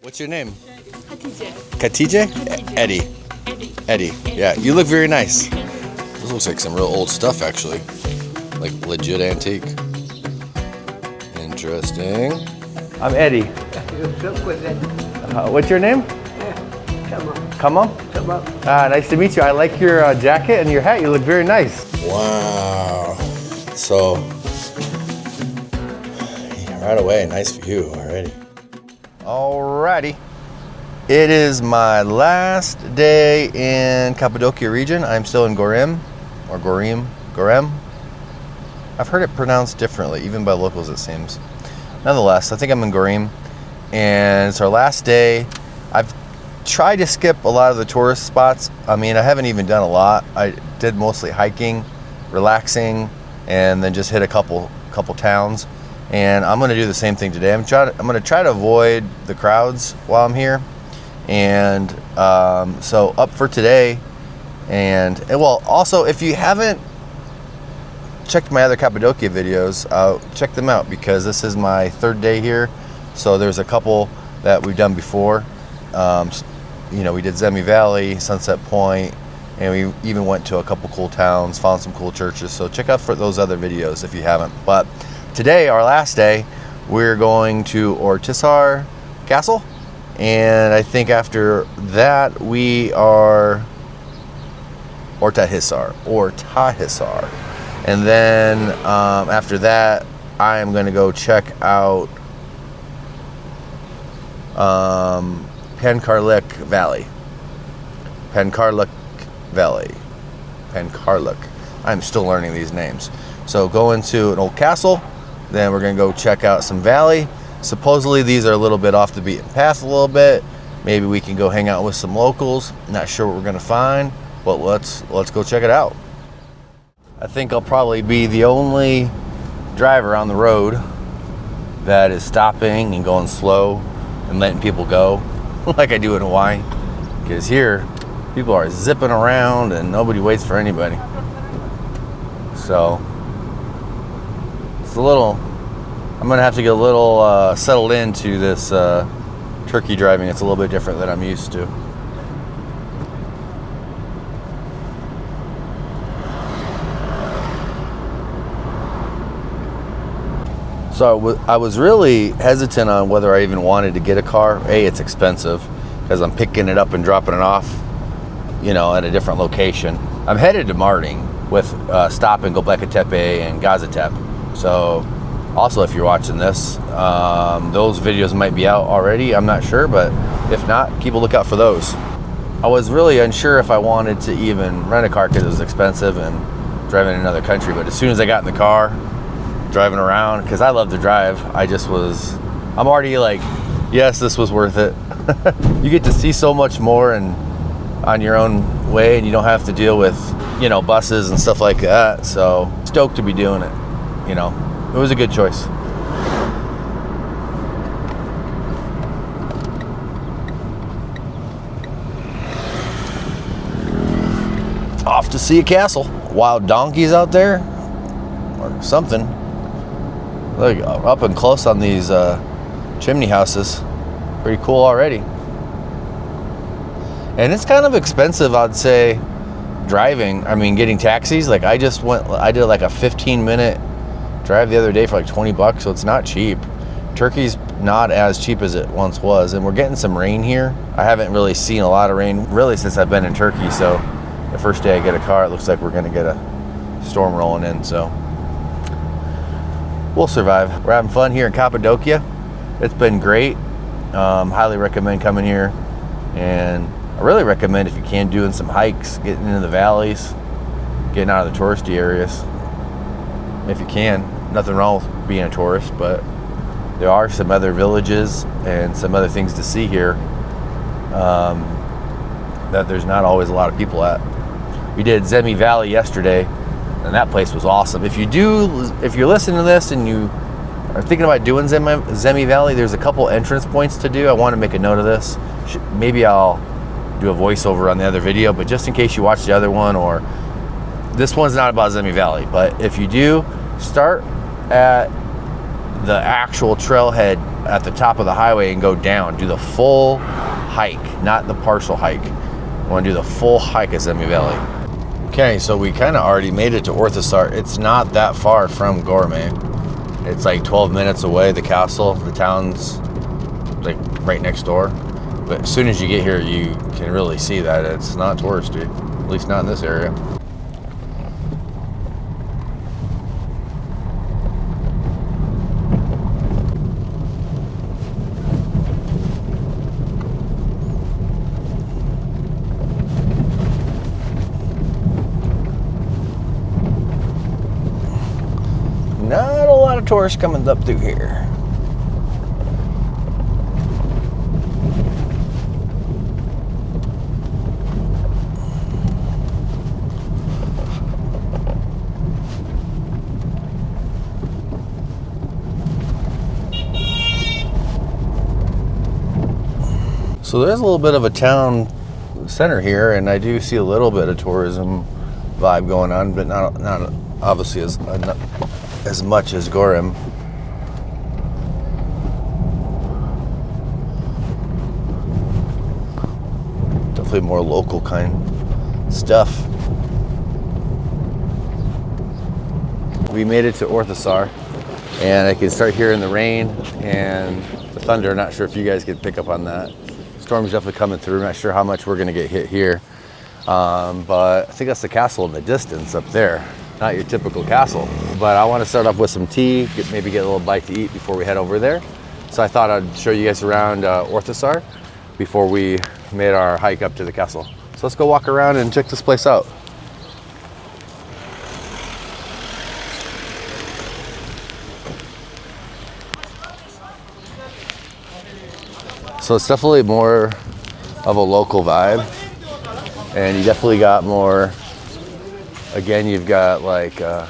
What's your name? Hatice. Khadija? Hatice. Eddie. Eddie. Yeah, you look very nice. This looks like some real old stuff, actually. Like legit antique. Interesting. I'm Eddie. What's your name? Come on. Nice to meet you. I like your jacket and your hat. You look very nice. Wow. So, right away, nice view already. Alrighty. It is my last day in Cappadocia region. I'm still in Göreme, or Göreme. I've heard it pronounced differently, even by locals it seems. Nonetheless, I think I'm in Göreme, and it's our last day. I've tried to skip a lot of the tourist spots. I mean, I haven't even done a lot. I did mostly hiking, relaxing, and then just hit a couple towns. And I'm gonna do the same thing today. I'm gonna try to avoid the crowds while I'm here. And so up for today, and well, also if you haven't checked my other Cappadocia videos, check them out, because this is my third day here. So there's a couple that we've done before. You know, we did Zemi Valley, Sunset Point, and we even went to a couple cool towns, found some cool churches. So check out for those other videos if you haven't. But today, our last day, we're going to Ortahisar Castle. And I think after that, we are Ortahisar. And then after that, I am going to go check out Penkarluk Valley. I'm still learning these names. So go into an old castle, then we're going to go check out some valley. Supposedly these are a little bit off the beaten path a little bit. Maybe we can go hang out with some locals. Not sure what we're gonna find, but let's go check it out. I think I'll probably be the only driver on the road that is stopping and going slow and letting people go like I do in Hawaii. Because here, people are zipping around and nobody waits for anybody. So it's a little, I'm gonna have to get a little settled into this turkey driving. It's a little bit different than I'm used to. So I was really hesitant on whether I even wanted to get a car. A, it's expensive because I'm picking it up and dropping it off, you know, at a different location. I'm headed to Marting with stop and Göbekli Tepe and Gaziantep. So also, if you're watching this, those videos might be out already. I'm not sure, but if not, keep a lookout for those. I was really unsure if I wanted to even rent a car because it was expensive and driving in another country. But as soon as I got in the car, driving around, because I love to drive, I'm already like, yes, this was worth it. You get to see so much more and on your own way, and you don't have to deal with, you know, buses and stuff like that. So stoked to be doing it, you know. It was a good choice. Off to see a castle. Wild donkeys out there or something. Look, up and close on these chimney houses. Pretty cool already. And it's kind of expensive, I'd say, driving. I mean, getting taxis. Like I did like a 15-minute drive the other day for like 20 bucks, so it's not cheap. Turkey's not as cheap as it once was, and we're getting some rain here. I haven't really seen a lot of rain really since I've been in Turkey, so the first day I get a car, it looks like we're gonna get a storm rolling in, so we'll survive. We're having fun here in Cappadocia. It's been great. Highly recommend coming here, and I really recommend, if you can, doing some hikes, getting into the valleys, getting out of the touristy areas if you can. Nothing wrong with being a tourist, but there are some other villages and some other things to see here that there's not always a lot of people at. We did Zemi Valley yesterday, and that place was awesome. If you're listening to this and you are thinking about doing Zemi Valley, there's a couple entrance points to do. I want to make a note of this. Maybe I'll do a voiceover on the other video, but just in case you watch the other one, or this one's not about Zemi Valley, but if you do, start at the actual trailhead at the top of the highway and go down. Do the full hike, not the partial hike. I want to do the full hike at Zemi Valley. Okay, so we kind of already made it to Ortahisar. It's not that far from Göreme. It's like 12 minutes away, the castle. The town's like right next door. But as soon as you get here, you can really see that it's not touristy, at least not in this area. Not a lot of tourists coming up through here. So there's a little bit of a town center here, and I do see a little bit of tourism vibe going on, but not obviously as much as Göreme. Definitely more local kind stuff. We made it to Ortahisar, and I can start hearing the rain and the thunder. Not sure if you guys could pick up on that. Storm's definitely coming through. Not sure how much we're gonna get hit here, but I think that's the castle in the distance up there. Not your typical castle, but I want to start off with some tea, maybe get a little bite to eat before we head over there. So I thought I'd show you guys around Ortahisar before we made our hike up to the castle. So let's go walk around and check this place out. So it's definitely more of a local vibe, and you definitely got more. Again, you've got like the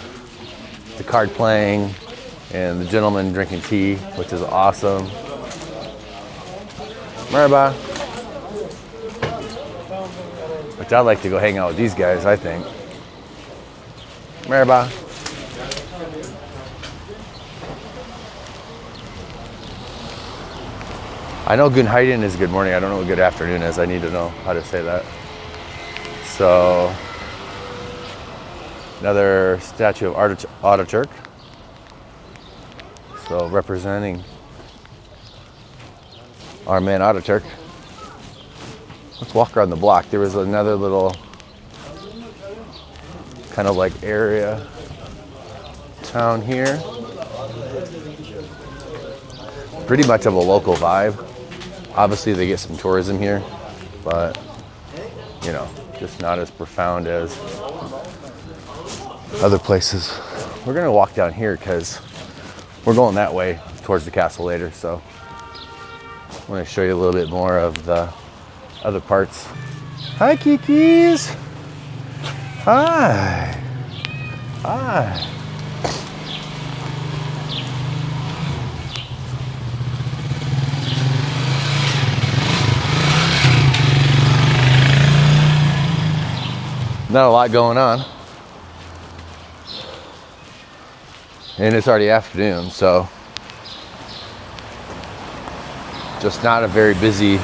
card playing and the gentleman drinking tea, which is awesome. Merhaba. Which I'd like to go hang out with these guys, I think. Merhaba. I know Günaydın is good morning. I don't know what good afternoon is. I need to know how to say that. So, another statue of Ataturk. So representing our man Ataturk. Let's walk around the block. There was another little kind of like area town here. Pretty much of a local vibe. Obviously they get some tourism here, but you know, just not as profound as other places. We're gonna walk down here because we're going that way towards the castle later, so I want to show you a little bit more of the other parts. Hi, Kikis. Hi. Hi. Not a lot going on. And it's already afternoon, so just not a very busy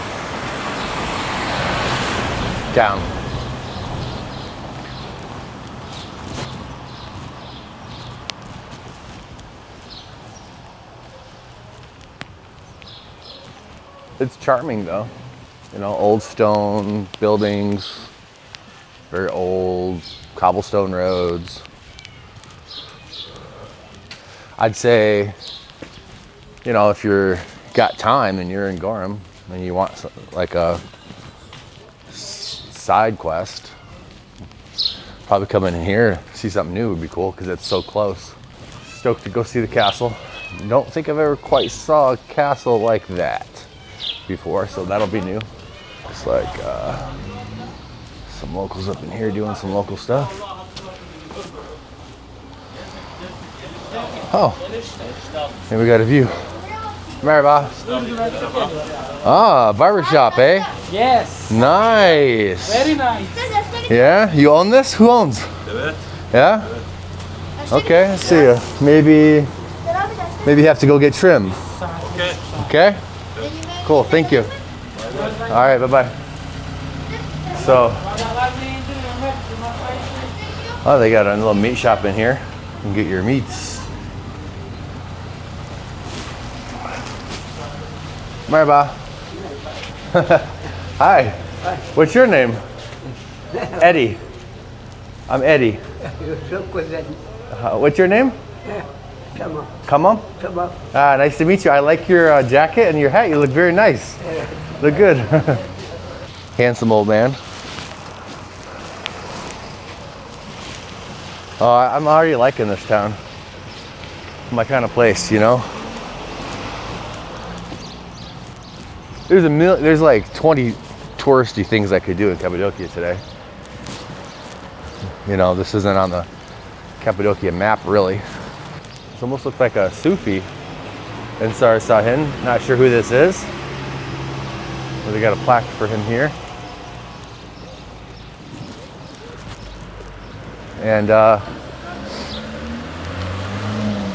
town. It's charming though, you know, old stone buildings, very old cobblestone roads. I'd say, you know, if you're got time and you're in Göreme and you want like a side quest, probably come in here, see something new would be cool because it's so close. Stoked to go see the castle. Don't think I've ever quite saw a castle like that before, so that'll be new. Looks like some locals up in here doing some local stuff. Oh, here we got a view. Merhaba. Ah, barbershop, eh? Yes. Nice. Very nice. Yeah, you own this? Who owns? Yeah? Okay, see ya. Maybe maybe you have to go get trim. Okay. Okay? Cool, thank you. All right, bye-bye. So, oh, they got a little meat shop in here. You can get your meats. Merhaba. Hi. What's your name? Eddie. I'm Eddie. What's your name? Come on. Ah, nice to meet you. I like your jacket and your hat. You look very nice. Look good. Handsome old man. Oh, I'm already liking this town. My kind of place, you know. There's like 20 touristy things I could do in Cappadocia today. You know, this isn't on the Cappadocia map really. This almost looks like a Sufi. Ensar Sahin. Not sure who this is. But they got a plaque for him here. And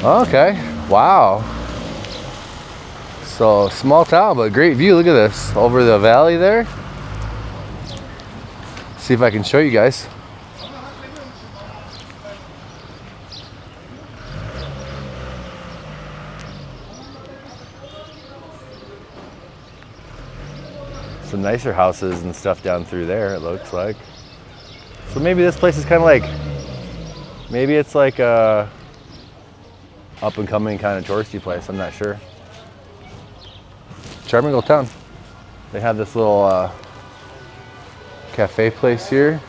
okay, wow. So small town, but great view. Look at this over the valley there. See if I can show you guys. Some nicer houses and stuff down through there, it looks like. So maybe this place is kind of like, maybe it's like a up and coming kind of touristy place, I'm not sure. Charming little town. They have this little cafe place here.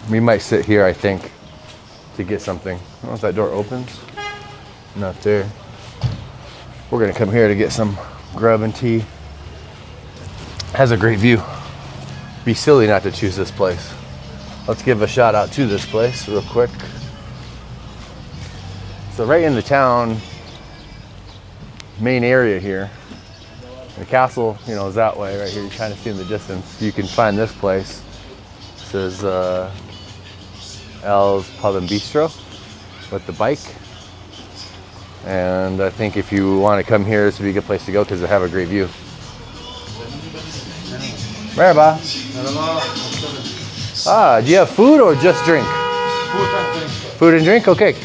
We might sit here, I think, to get something. I don't know if that door opens. Not there. We're gonna come here to get some grub and tea. Has a great view. Be silly not to choose this place. Let's give a shout out to this place real quick. So right in the town, main area here, the castle, you know, is that way right here. You kind of see in the distance. You can find this place. This is El's Pub and Bistro with the bike. And I think if you want to come here, this would be a good place to go because they have a great view. Merhaba. Ah, do you have food or just drink? Food and drink. Food and drink? Okay.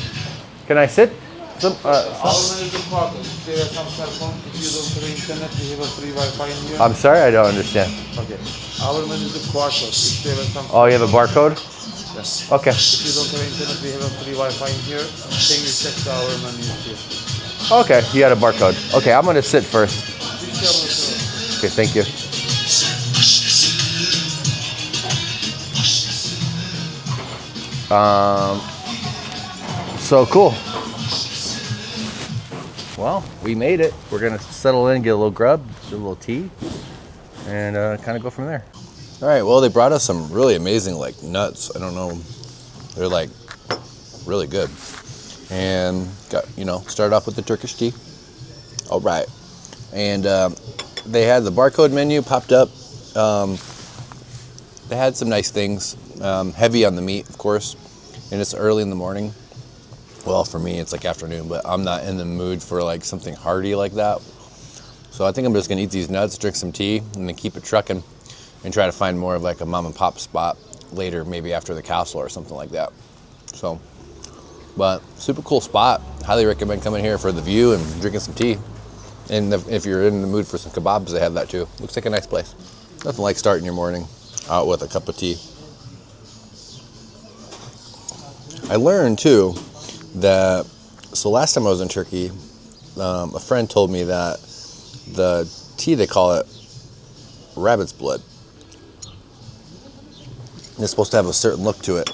Can I sit? Our menu is the quarter. There are some cell phones. If you don't have internet, we have a free Wi-Fi in here. I'm sorry, I don't understand. Okay. Our menu is the quarter. If there are some Oh, you have a barcode? Yes. Okay. If you don't have internet, we have a free Wi-Fi in here. Then you check our menu here. Okay, you got a barcode. Okay, I'm gonna sit first. Okay, thank you. So cool. Well, we made it. We're gonna settle in, get a little grub, get a little tea, and kind of go from there. All right, well, they brought us some really amazing, like, nuts. I don't know. They're, like, really good. And got, you know, started off with the Turkish tea. All right. And they had the barcode menu popped up. They had some nice things. Heavy on the meat, of course. And it's early in the morning. Well, for me, it's like afternoon, but I'm not in the mood for, like, something hearty like that. So I think I'm just going to eat these nuts, drink some tea, and then keep it trucking. And try to find more of like a mom and pop spot later, maybe after the castle or something like that. So, but super cool spot. Highly recommend coming here for the view and drinking some tea. And if you're in the mood for some kebabs, they have that too. Looks like a nice place. Nothing like starting your morning out with a cup of tea. I learned too that, so last time I was in Turkey, a friend told me that the tea, they call it rabbit's blood. It's supposed to have a certain look to it,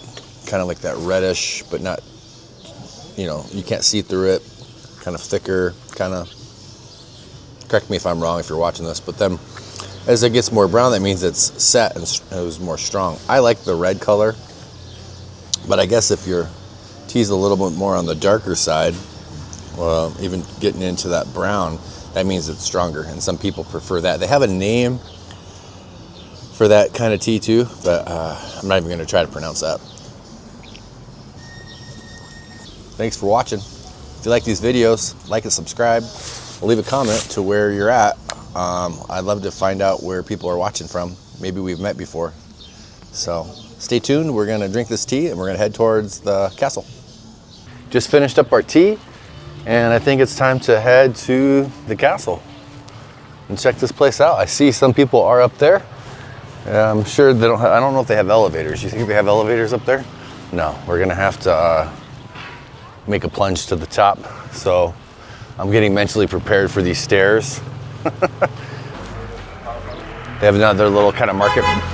kind of like that reddish, but not, you know, you can't see through it, kind of thicker, kind of, correct me if I'm wrong if you're watching this, but then as it gets more brown, that means it's set and it was more strong. I like the red color, but I guess if your tea's a little bit more on the darker side, even getting into that brown, that means it's stronger, and some people prefer that. They have a name for that kind of tea too, but I'm not even going to try to pronounce that. thanks for watching. If you like these videos, like and subscribe. Leave a comment to where you're at. I'd love to find out where people are watching from. Maybe we've met before. So stay tuned. We're gonna drink this tea and we're gonna head towards the castle. Just finished up our tea and I think it's time to head to the castle and check this place out. I see some people are up there. I'm sure they don't have, I don't know if they have elevators. You think they have elevators up there? No, we're gonna have to make a plunge to the top. So I'm getting mentally prepared for these stairs. They have another little kind of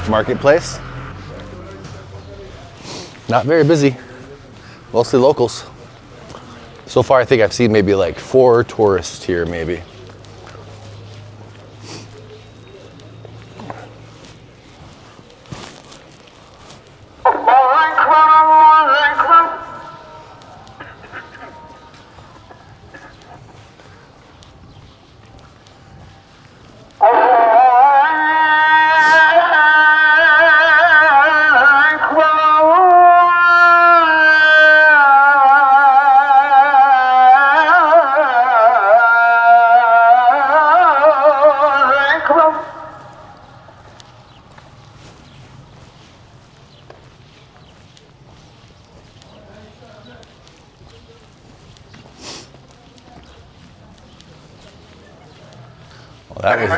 marketplace. Not very busy, mostly locals. So far I think I've seen maybe like 4 tourists here maybe. Well, that was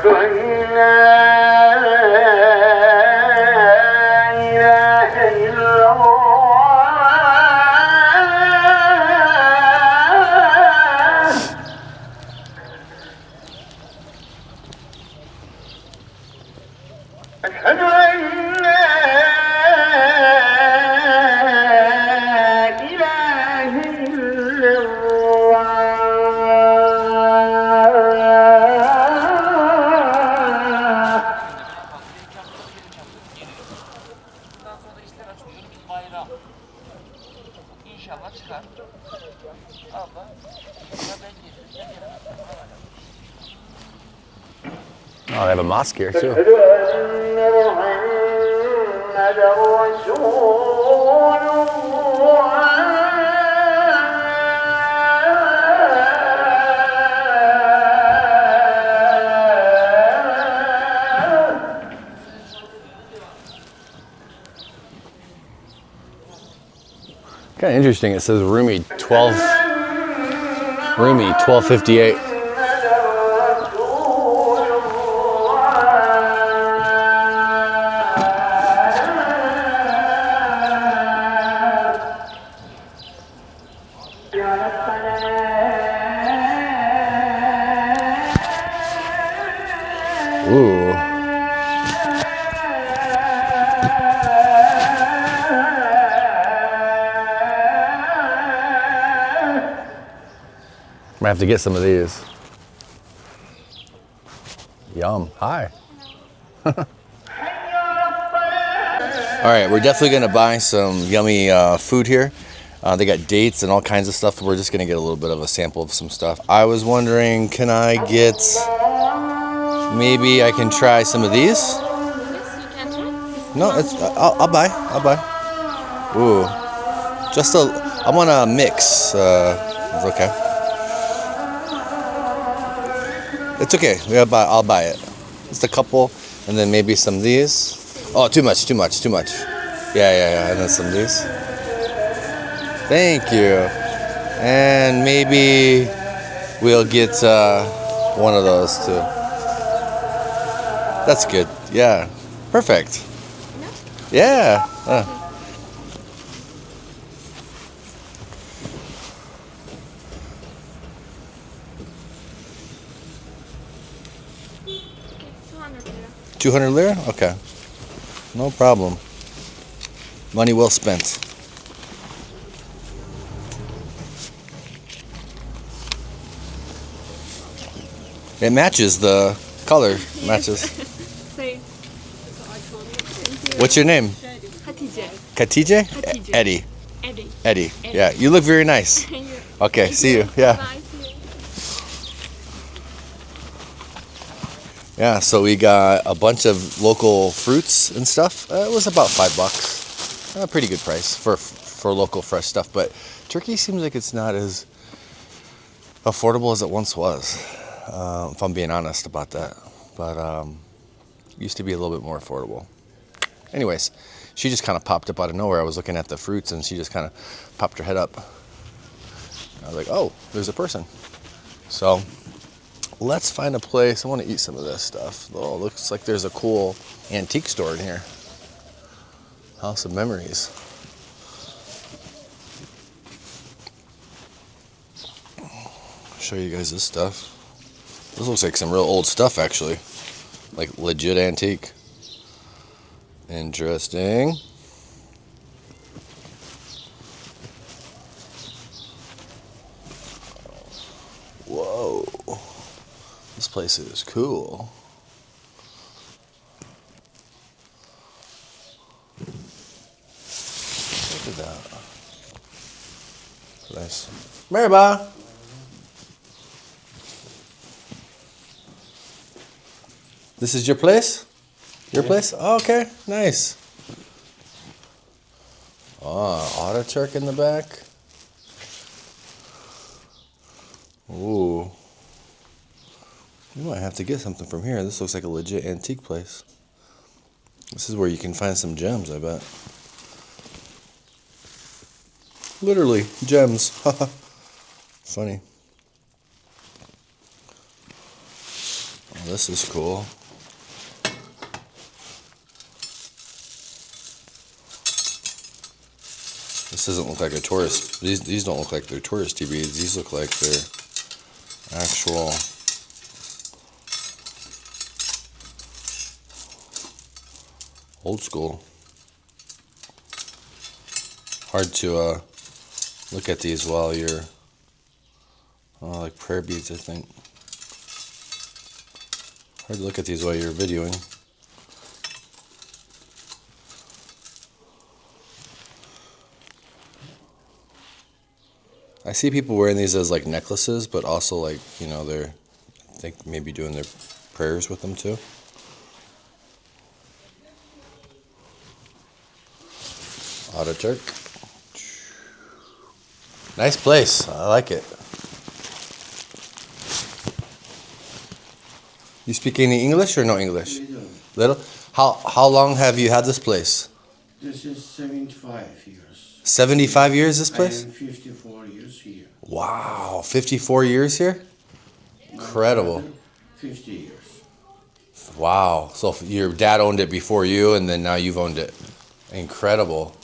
İnşallah çıkar. Abla. Oh, they have a mosque here too. Kind of interesting. It says Rumi 1258. Ooh. Might have to get some of these. Yum. Hi. All right, we're definitely gonna buy some yummy food here. They got dates and all kinds of stuff. We're just gonna get a little bit of a sample of some stuff. I was wondering, can I get, maybe I can try some of these? Yes, you can try. No, it's, I'll buy. Ooh, just I want a mix. It's okay. It's okay. I'll buy it. Just a couple, and then maybe some of these. Oh, too much. Yeah. And then some of these. Thank you. And maybe we'll get one of those too. That's good. Yeah. Perfect. Yeah. 200 lira? Okay. No problem. Money well spent. It matches the color. Matches. Say. What's your name? Hatice. Khadija? Hatice. Eddie. Eddie. Yeah, you look very nice. Okay, see you. Yeah. Bye. Yeah, so we got a bunch of local fruits and stuff. It was about $5. A pretty good price for local fresh stuff, but Turkey seems like it's not as affordable as it once was, if I'm being honest about that. But it used to be a little bit more affordable. Anyways, she just kind of popped up out of nowhere. I was looking at the fruits and she just kind of popped her head up. I was like, oh, there's a person. So let's find a place. I want to eat some of this stuff. Oh, looks like there's a cool antique store in here. House of Memories. I'll show you guys this stuff. This looks like some real old stuff, actually. Like legit antique. Interesting. Whoa. This place is cool. Look at that. Nice. Merhaba. This is your place? Your place? Oh, okay, nice. Oh, Ataturk in the back. Ooh. You might have to get something from here. This looks like a legit antique place. This is where you can find some gems, I bet. Literally, gems. Funny. Oh, this is cool. This doesn't look like a tourist. These don't look like they're touristy beads. These look like they're actual old school. Hard to look at these while you're like prayer beads, I think. Hard to look at these while you're videoing. I see people wearing these as like necklaces, but also like, you know, they're, I think maybe doing their prayers with them too. Ataturk. Nice place. I like it. You speak any English or no English? Little. How long have you had this place? This is 75 years. 75 years this place? I am 54 years here. Wow, 54 years here? Incredible. 50 years. Wow. So your dad owned it before you, and then now you've owned it. Incredible.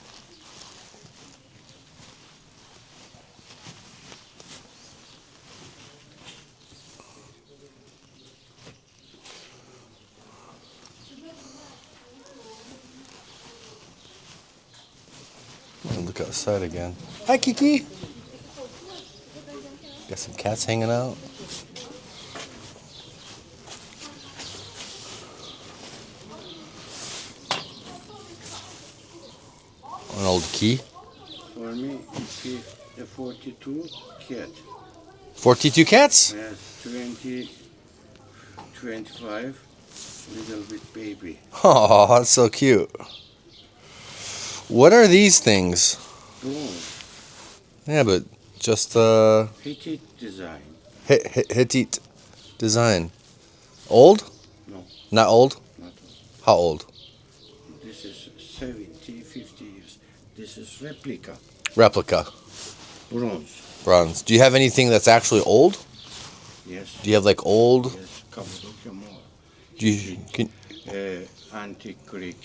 Look outside again. Hi, Kiki. Got some cats hanging out. An old key. For me, it's a 42 cat. 42 cats? Yes, 20, 25, little bit baby. Oh, that's so cute. What are these things? Bronze. Yeah, but just Hittite design. Hittite design. Old? No, Not old? not all. How old? This is 70, 50 years. This is replica. Replica. Bronze. Bronze. Do you have anything that's actually old? Yes. Do you have like old? Yes, Cappadocia more. Do you, Antique Greek.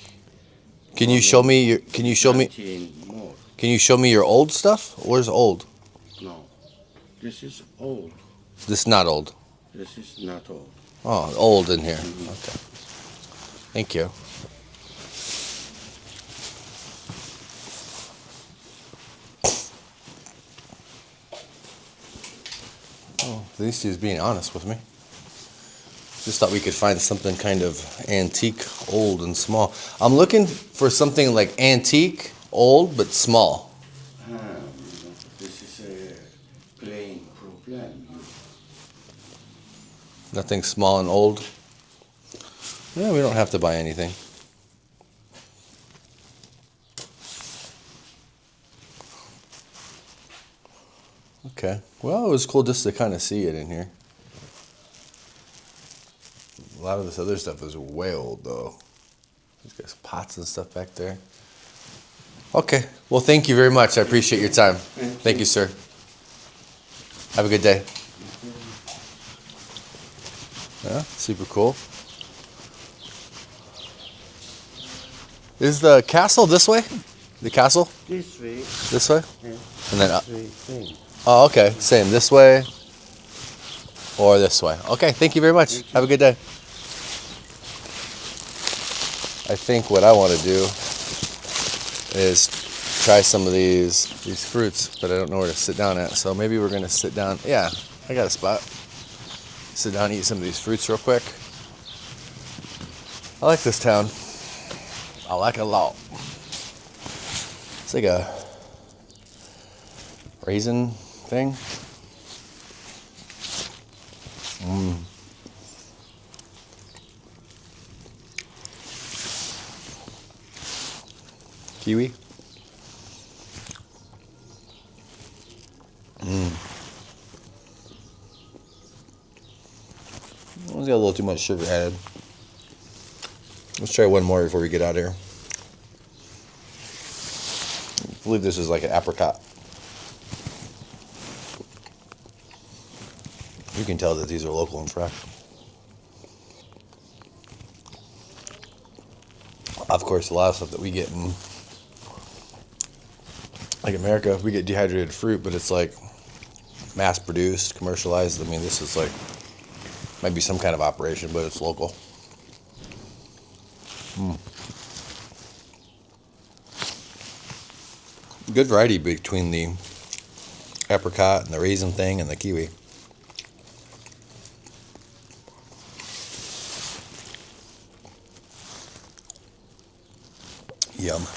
can you show me your? Can you show me? 19 more. Can you show me your old stuff? Where's old? No, this is old. This is not old. This is not old. Oh, old in here. Okay. Thank you. Oh, at least he was being honest with me. Just thought we could find something kind of antique, old, and small. I'm looking for something like antique, old, but small. This is a plain problem. Nothing small and old. Yeah, we don't have to buy anything. Okay. Well, it was cool just to kind of see it in here. A lot of this other stuff is way old, though. There's got pots and stuff back there. Okay. Well, thank you very much. I appreciate your time. Thank you, sir. Have a good day. Yeah, super cool. Is the castle this way? The castle? This way. This way? Yeah. And then This way. Same. oh, okay. Same. This way or this way. Okay. Thank you very much. Have a good day. I think what I want to do is try some of these fruits, but I don't know where to sit down at. So maybe we're gonna sit down. Yeah, I got a spot. Sit down and eat some of these fruits real quick. I like this town. I like it a lot. It's like a raisin thing. Kiwi. It's got a little too much sugar added. Let's try one more before we get out of here. I believe this is like an apricot. You can tell that these are local and fresh. Of course, a lot of stuff that we get in, like America, we get dehydrated fruit, but it's like mass produced, commercialized. I mean, this is like, might be some kind of operation, but it's local. Good variety between the apricot and the raisin thing and the kiwi. Yum.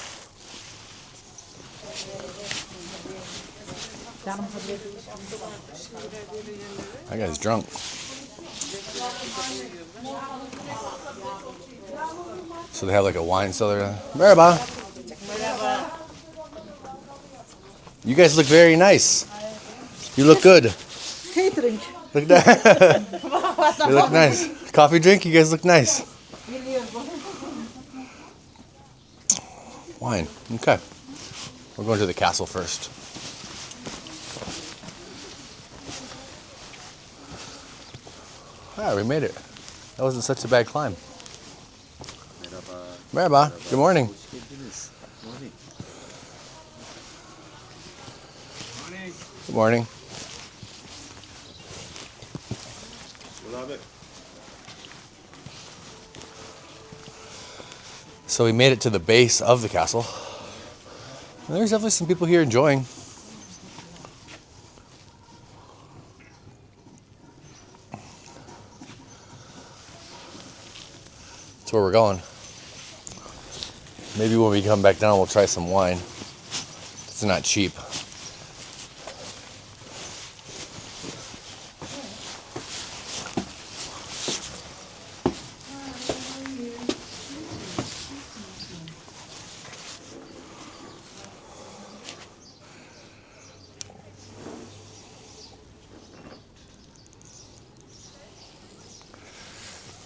That guy's drunk. So they have like a wine cellar. Merhaba. You guys look very nice. You look good. Catering. Look that. You look nice. Coffee drink? You guys look nice. Wine. Okay. We're going to the castle first. Ah, we made it. That wasn't such a bad climb. Merhaba. Good morning. Good morning. So we made it to the base of the castle. And there's definitely some people here enjoying. That's where we're going. Maybe when we come back down, we'll try some wine. It's not cheap.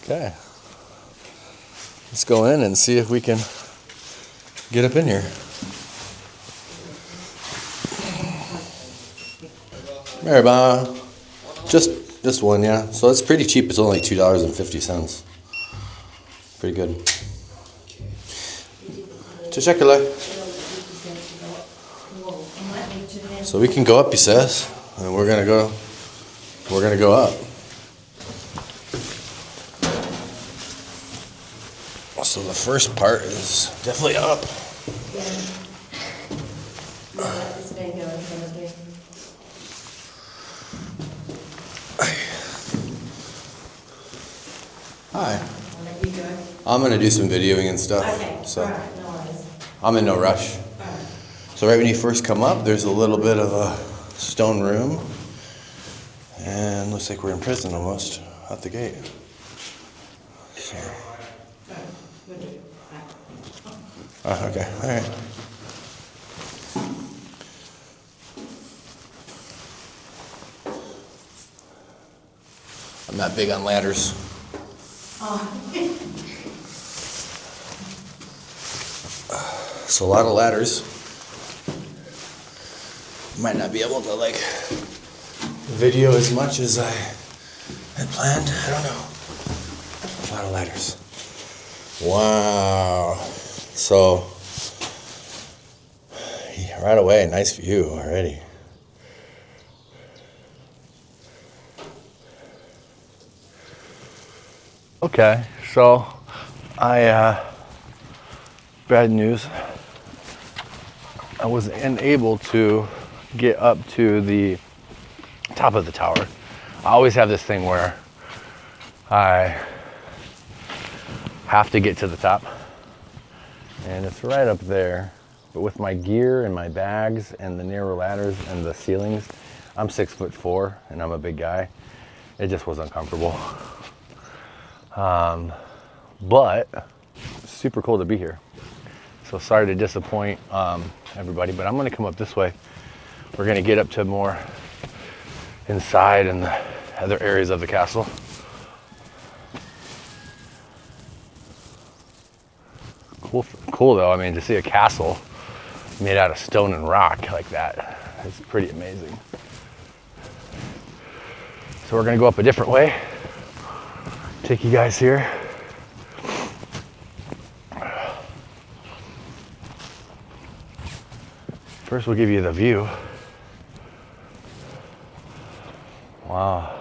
Okay. Let's go in and see if we can get up in here. Merhaba. Just one, yeah. So it's pretty cheap. It's only $2.50. Pretty good. Teşekkürler. So we can go up, he says, and we're gonna go up. So the first part is definitely up. Hi. I'm gonna do some videoing and stuff. Okay, So alright, no worries. I'm in no rush. So right when you first come up, there's a little bit of a stone room. And looks like we're in prison almost, out the gate. So. Oh, okay, all right. I'm not big on ladders. So a lot of ladders. Might not be able to like video as much as I had planned. I don't know. A lot of ladders. Wow. So right away, nice view already. Okay, so bad news. I was unable to get up to the top of the tower. I always have this thing where I have to get to the top, and it's right up there. But with my gear and my bags and the narrow ladders and the ceilings, I'm 6'4" and I'm a big guy. It just was uncomfortable. But super cool to be here. So sorry to disappoint everybody, but I'm gonna come up this way. We're gonna get up to more inside and the other areas of the castle. Cool though, I mean, to see a castle made out of stone and rock like that is pretty amazing. So we're gonna go up a different way. Take you guys here. First we'll give you the view. Wow.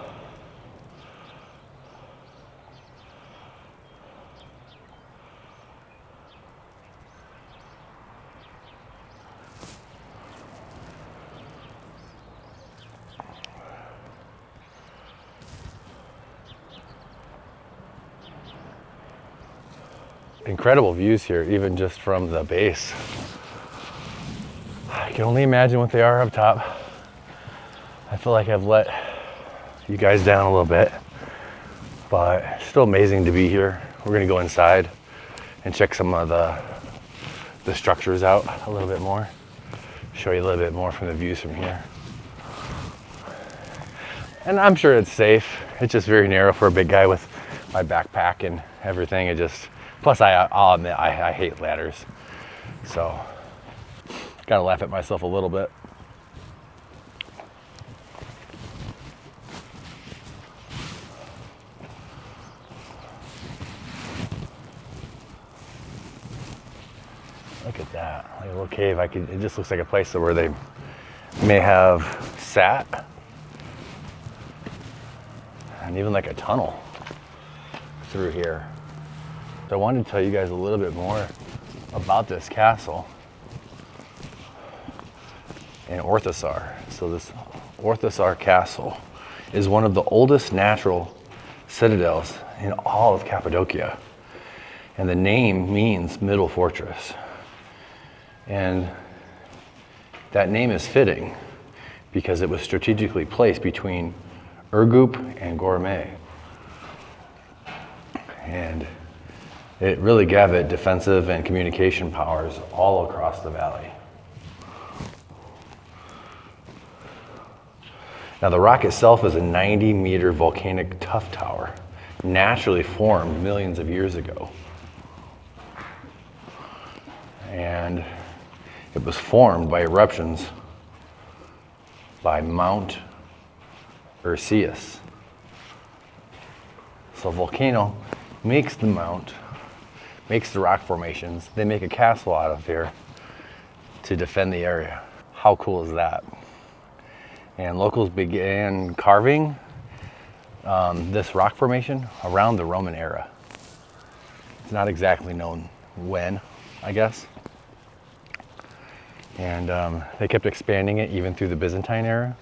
Incredible views here, even just from the base. I can only imagine what they are up top. I feel like I've let you guys down a little bit, but still amazing to be here. We're gonna go inside and check some of the structures out a little bit more. Show you a little bit more from the views from here. And I'm sure it's safe. It's just very narrow for a big guy with my backpack and everything. It just, plus I'll admit, I hate ladders. So, gotta laugh at myself a little bit. Look at that, like a little cave. It just looks like a place where they may have sat. And even like a tunnel through here. So I wanted to tell you guys a little bit more about this castle in Ortahisar. So this Ortahisar Castle is one of the oldest natural citadels in all of Cappadocia. And the name means middle fortress. And that name is fitting because it was strategically placed between Urgup and Göreme. And it really gave it defensive and communication powers all across the valley. Now the rock itself is a 90-meter volcanic tuff tower, naturally formed millions of years ago. And it was formed by eruptions by Mount Ursius. So a volcano makes the mount, makes the rock formations. They make a castle out of here to defend the area. How cool is that? And locals began carving this rock formation around the Roman era. It's not exactly known when, I guess. And they kept expanding it even through the Byzantine era.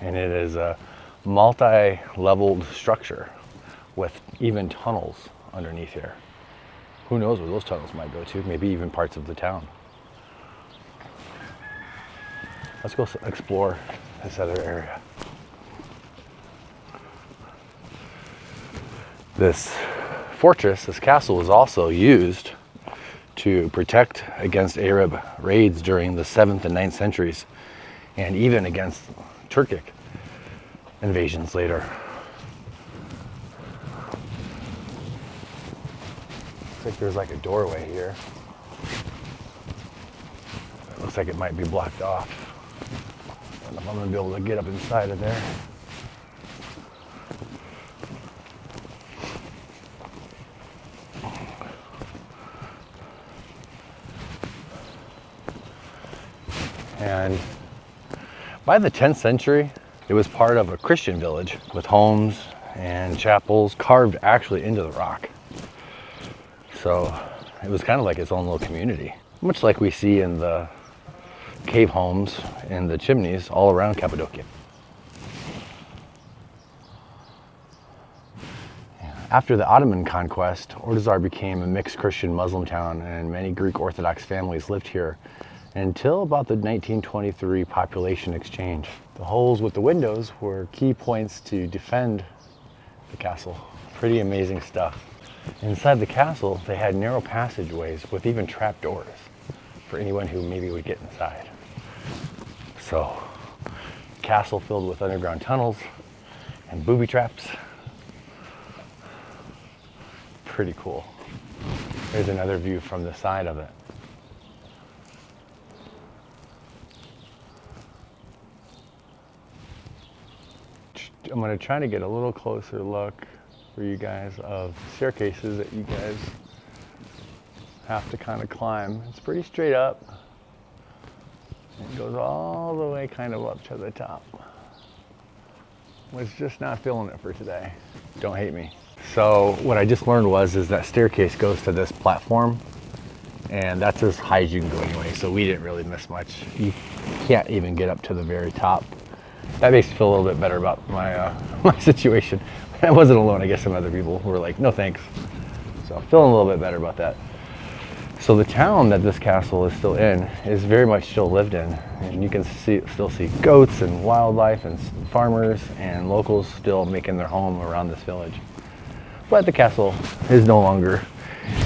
And it is a multi-leveled structure with even tunnels underneath here. Who knows where those tunnels might go to, maybe even parts of the town. Let's go explore this other area. This fortress, this castle, was also used to protect against Arab raids during the 7th and 9th centuries and even against Turkic invasions later. Looks like there's like a doorway here. It looks like it might be blocked off. I don't know if I'm gonna be able to get up inside of there. And by the 10th century, it was part of a Christian village with homes and chapels carved actually into the rock. So it was kind of like its own little community, much like we see in the cave homes and the chimneys all around Cappadocia. After the Ottoman conquest, Ortahisar became a mixed Christian Muslim town, and many Greek Orthodox families lived here until about the 1923 population exchange. The holes with the windows were key points to defend the castle. Pretty amazing stuff. Inside the castle, they had narrow passageways with even trap doors for anyone who maybe would get inside. So, castle filled with underground tunnels and booby traps. Pretty cool. There's another view from the side of it. I'm going to try to get a little closer look for you guys of staircases that you guys have to kind of climb. It's pretty straight up. It goes all the way kind of up to the top. Was just not feeling it for today. Don't hate me. So what I just learned is that staircase goes to this platform, and that's as high as you can go anyway, so we didn't really miss much. You can't even get up to the very top. That makes me feel a little bit better about my my situation. I wasn't alone. I guess some other people were like, no thanks. So I'm feeling a little bit better about that. So the town that this castle is still in is very much still lived in, and you can still see goats and wildlife and farmers and locals still making their home around this village. But the castle is no longer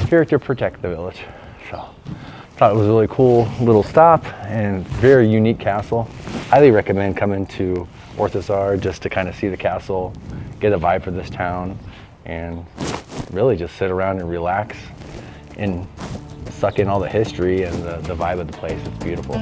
here to protect the village. So I thought it was a really cool little stop and very unique castle. Highly recommend coming to Ortahisar just to kind of see the castle, get a vibe for this town, and really just sit around and relax and suck in all the history and the vibe of the place. It's beautiful.